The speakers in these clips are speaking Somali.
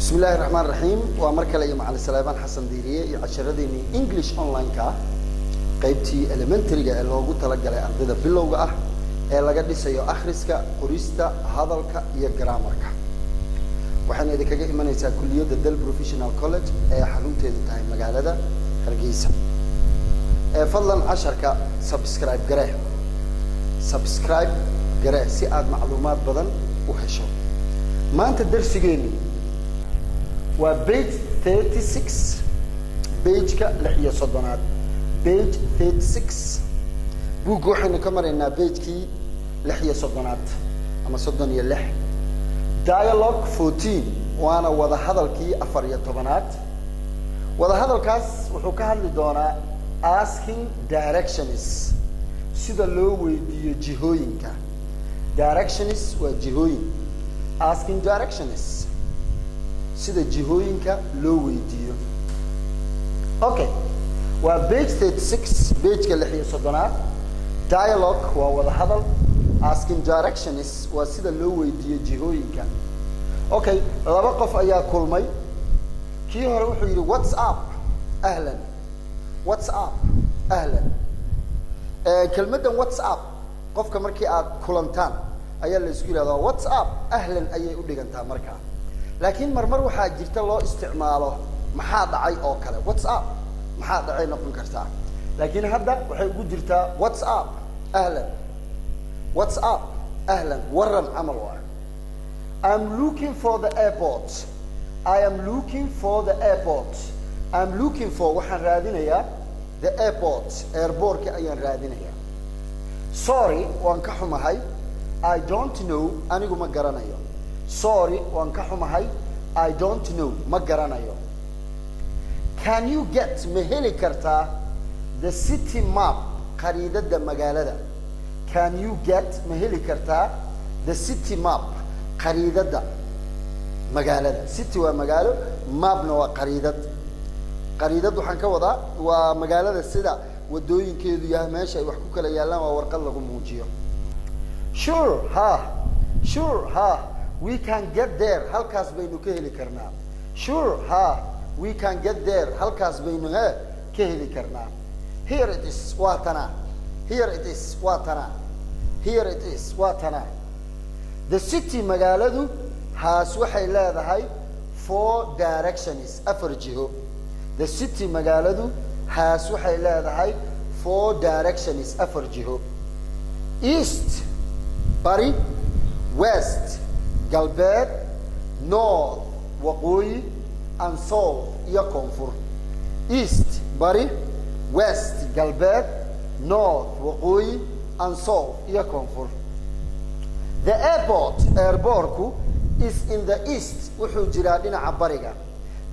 بسم الله الرحمن الرحيم ومركل يا معلم سليمان حسن ديريه عشرتيني انجلش اونلاين كا qaybtii elementary-ga ee loogu talagalay ardayda bilowga ah ee laga dhisayo akhriska qorista hadalka iyo grammarka waxaan idinkaga imanaysaa kulliyadda Dal Professional College ee xarunteedu tahay magaalada Hargeysa fadlan casharka subscribe garee si aad macluumaad badan u hesho maanta darsigeenu waa page 36 page-ka 36 page 36 buug waxaynu ka maraynaa page-kii 36 ama 36 dialogue 14 waana wada hadalkii 14aad wada hadalkaas wuxuu ka hadli doonaa asking directions sida loo weydiiyo jihooyinka directions waa jihooyin asking directions sida jihooyinka loo weydiiyo okay waa page 36 page-ka 36aad dialogue waa wada hadal asking directions waa sida loo weydiiyo jihooyinka okay laba qof ayaa kulmay kii hore wuxuu yiri what's up ahlan what's up ahlan kelmaddan what's up qofka markii aad kulantaan ayaa la isku yiraahdaa what's up ahlan ayay u dhigantaa markaa laakiin marmar waxaa jirta loo isticmaalo maxaa dhacay oo kale what's up maxaa dhacay noqon kartaa laakiin hadda waxay ugu jirtaa what's up ahlan what's up ahlan waran amal waa I'm looking for the airport I am looking for the airport I'm looking for waxaan raadinayaa the airport airport-ka ayaan raadinayaa sorry waan ka xumahay I don't know anigu ma garanayo sorry waan ka xumahay I don't know ma garanayo can you get ma heli kartaa the city map khariidada magaalada can you get ma heli kartaa the city map khariidada magaalada city waa magaalo mapna waa khariidad waxaan ka wadaa waa magaalada sida wadooyinkeedu yahay meesha ay wax ku kala yaalaan waa warqad lagu muujiyo sure ha we can get there halkaas baynu ka heli karnaa sure ha we can get there halkaas baynu ka heli karnaa here it is waa tana here it is waa tana here it is waa tana the city magaaladu haas waxay leedahay 4 directions afar jiho the city magaaladu haas waxay leedahay 4 directions afar jiho east bari west galbeed north waqooyi and south iyo koonfur east bari west galbeed north waqooyi and south iyo koonfur the airportku is in the east wuxuu jiraa dhinaca bariga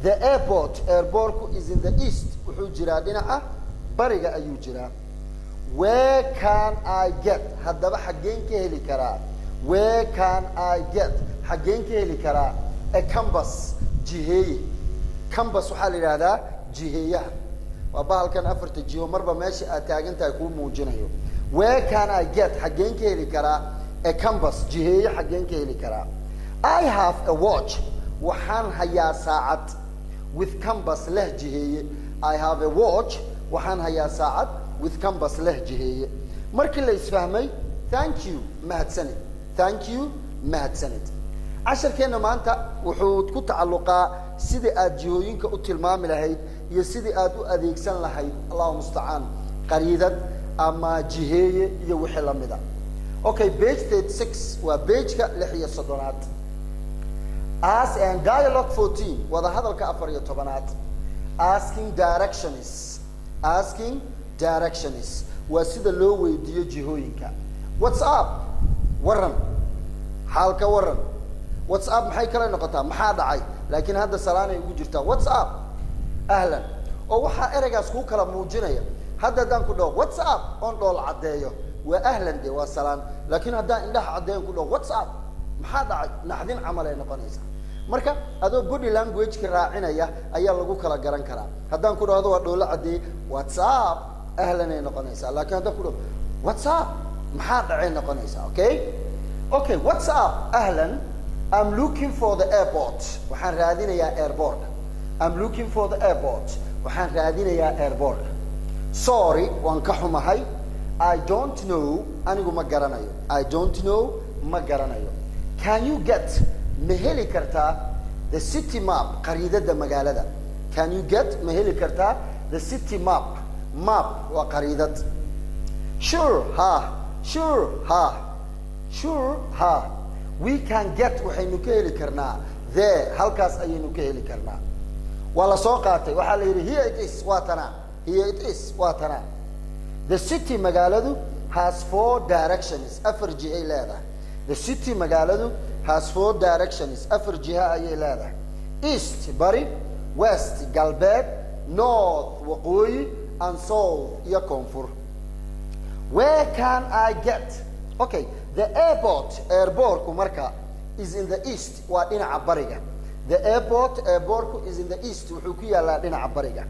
the airportku is in the east wuxuu jiraa dhinaca bariga ayuu jiraa where can I get haddaba xaggeen ka heli karaa where can I get xaggeen ka heli karaa a compass jiheeye compass waxaa la yidhaahdaa jiheeyaha waa bahalkan afarta jiho marba meesha aad taagan tahay kuu muujinayo where can I get xaggeen ka heli karaa a compass jiheeye xaggeen ka heli karaa I have a watch waxaan hayaa saacad with compass leh jiheeye I have a watch waxaan hayaa saacad with compass leh jiheeye markii la isfahmay thank you mahadsanid casharkeena maanta wuxuu ku tacalluqaa sidii aad jihooyinka u tilmaami lahayd iyo sidii aad u adeegsan lahayd Allahu musta'an qariidad ama jiheeye iyo wixii la mid ah okay page 36 waa page-ka 36aad as and dialogue 14 wada hadalka 14aad asking directions waa sida loo weydiiyo jihooyinka what's up waran xaalka waran what's up maxay kala noqotaa maxaa dhacay laakiin hadda salaanay ugu jirtaa what's up ahlan oo waxa ereygaas ku kala muujinaya hadda daan ku dhaw what's up on dhool cadeeyo waa ahlan de waa salaan laakiin hadda indhaha cadeeyo ku dhaw what's up maxaa dhacay naxdin camal ay noqonaysaa marka adoo body language ka raacinaya ayaa lagu kala garan karaa haddaan ku dhaado waa dhool cadeey what's up ahlan ay noqonaysaa laakiin hadda ku dhaw what's up maxaa dhacay noqonaysaa okay what's up ahlan I'm looking for the airport. waxaan raadinayaa airport. I'm looking for the airport. waxaan raadinayaa airport. Sorry, waan ka xumahay. I don't know. anigu ma garanayo. I don't know. ma garanayo. Can you get ma heli kartaa the city map qariidada magaalada? Can you get ma heli kartaa the city map? Map waa qariidad. Sure, ha. Sure, ha. Sure, ha. We can get waxaynu ka heli karnaa there halkaas ayaynu ka heli karnaa. waa la soo qaatay waxaa la yidhi here it is waa tana. Here it is waa tana. The city magaaladu has 4 directions. afar jihay leedahay. The city magaaladu has 4 directions. afar jiha ayay leedahay. East bari, west galbeed, north waqooyi, and south iyo koonfur. Where can I get? Okay, the airport marka is in the east waa dhinaca bariga. The airport is in the east wuxuu ku yaalaa dhinaca bariga.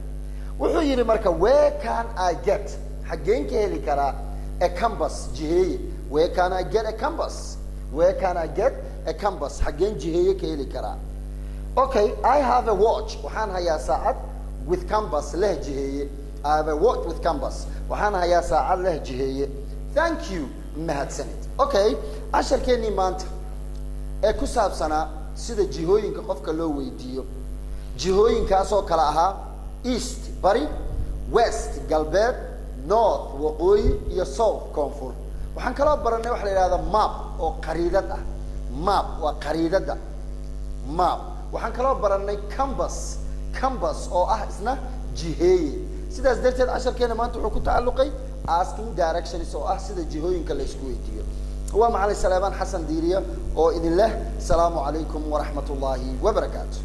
wuxuu yiri marka where can I get? xageen ka heli karaa a compass jiheeye? Where can I get a compass? Where can I get a compass? xageen jiheeye ka heli karaa? Okay, I have a watch. waxaan hayaa saacad with compass leh jiheeye. I have a watch with compass. waxaan hayaa saacad leh jiheeye. Thank you. mahadsanid. Okay, casharkeennii maanta ee ku saabsanaa sida jihooyinka qofka loo weydiiyo. jihooyinkaasoo kala ahaa east bari, west galbeed, north waqooyi iyo south koonfur. waxaan kaloo baranay waxa la yidhahdaa map oo qariidad ah. map waa qariidada. map waxaan kaloo baranay compass oo ah isna jiheeye. sidaas darteed casharkeena maanta wuxuu ku tacalluqay asking directions oo ah sida jihooyinka la isku weydiiyo. waa macallin Salebaan Xasan Diiriye oo idin leh salaamu calaykum wa rahmatullaahi wa barakaatuh.